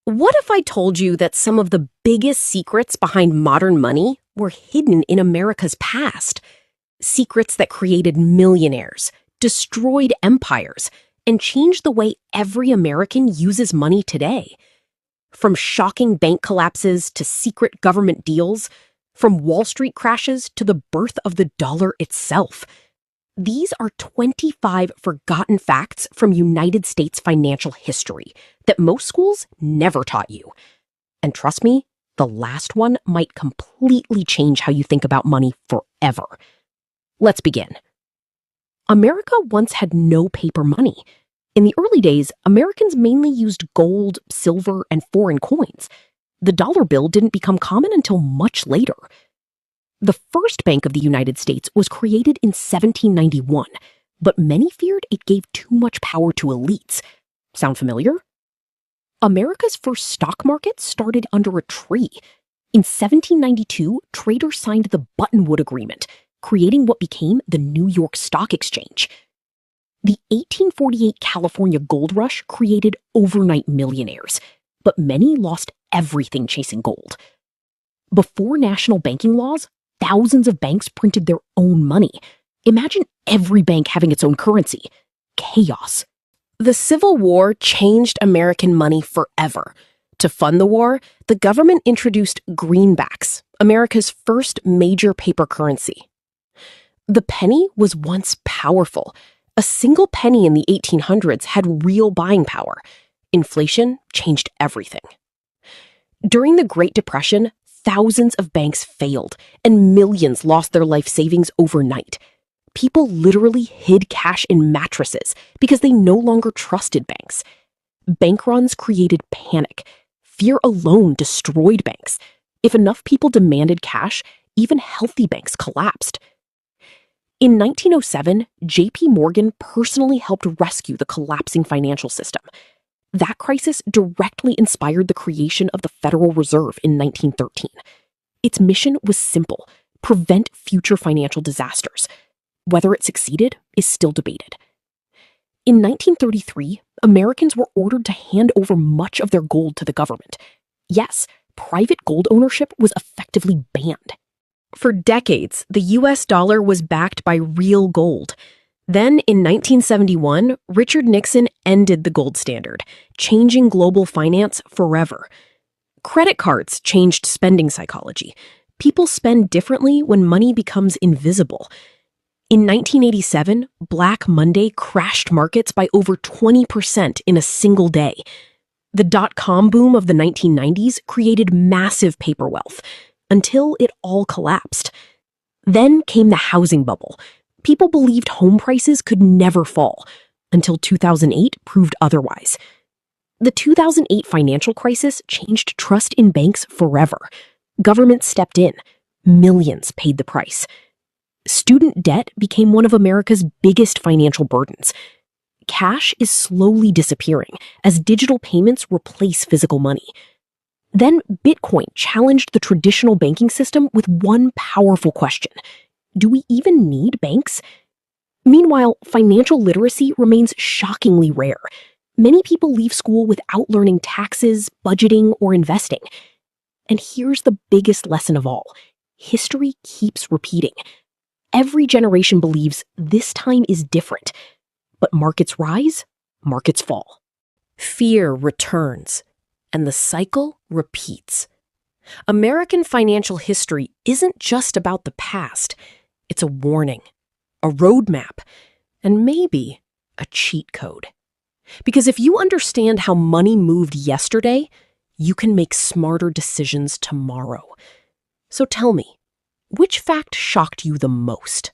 What if I told you that some of the biggest secrets behind modern money were hidden in America's past? Secrets that created millionaires, destroyed empires, and changed the way every American uses money today. From shocking bank collapses to secret government deals, from Wall Street crashes to the birth of the dollar itself. These are 25 forgotten facts from United States financial history that most schools never taught you. And trust me, the last one might completely change how you think about money forever. Let's begin. America once had no paper money. In the early days, Americans mainly used gold, silver, and foreign coins. The dollar bill didn't become common until much later. The first Bank of the United States was created in 1791, but many feared it gave too much power to elites. Sound familiar? America's first stock market started under a tree. In 1792, traders signed the Buttonwood Agreement, creating what became the New York Stock Exchange. The 1848 California gold rush created overnight millionaires, but many lost everything chasing gold. Before national banking laws, thousands of banks printed their own money. Imagine every bank having its own currency. Chaos. The Civil War changed American money forever. To fund the war, the government introduced greenbacks, America's first major paper currency. The penny was once powerful. A single penny in the 1800s had real buying power. Inflation changed everything. During the Great Depression, thousands of banks failed, and millions lost their life savings overnight. People literally hid cash in mattresses because they no longer trusted banks. Bank runs created panic. Fear alone destroyed banks. If enough people demanded cash, even healthy banks collapsed. In 1907, J.P. Morgan personally helped rescue the collapsing financial system. That crisis directly inspired the creation of the Federal Reserve in 1913. Its mission was simple: prevent future financial disasters. Whether it succeeded is still debated. In 1933, Americans were ordered to hand over much of their gold to the government. Yes, private gold ownership was effectively banned. For decades, the U.S. dollar was backed by real gold. Then, in 1971, Richard Nixon ended the gold standard, changing global finance forever. Credit cards changed spending psychology. People spend differently when money becomes invisible. In 1987, Black Monday crashed markets by over 20% in a single day. The dot-com boom of the 1990s created massive paper wealth, until it all collapsed. Then came the housing bubble. People believed home prices could never fall, until 2008 proved otherwise. The 2008 financial crisis changed trust in banks forever. Governments stepped in. Millions paid the price. Student debt became one of America's biggest financial burdens. Cash is slowly disappearing as digital payments replace physical money. Then Bitcoin challenged the traditional banking system with one powerful question: do we even need banks? Meanwhile, financial literacy remains shockingly rare. Many people leave school without learning taxes, budgeting, or investing. And here's the biggest lesson of all: history keeps repeating. Every generation believes this time is different. But markets rise, markets fall. Fear returns, and the cycle repeats. American financial history isn't just about the past. It's a warning, a roadmap, and maybe a cheat code. Because if you understand how money moved yesterday, you can make smarter decisions tomorrow. So tell me, which fact shocked you the most?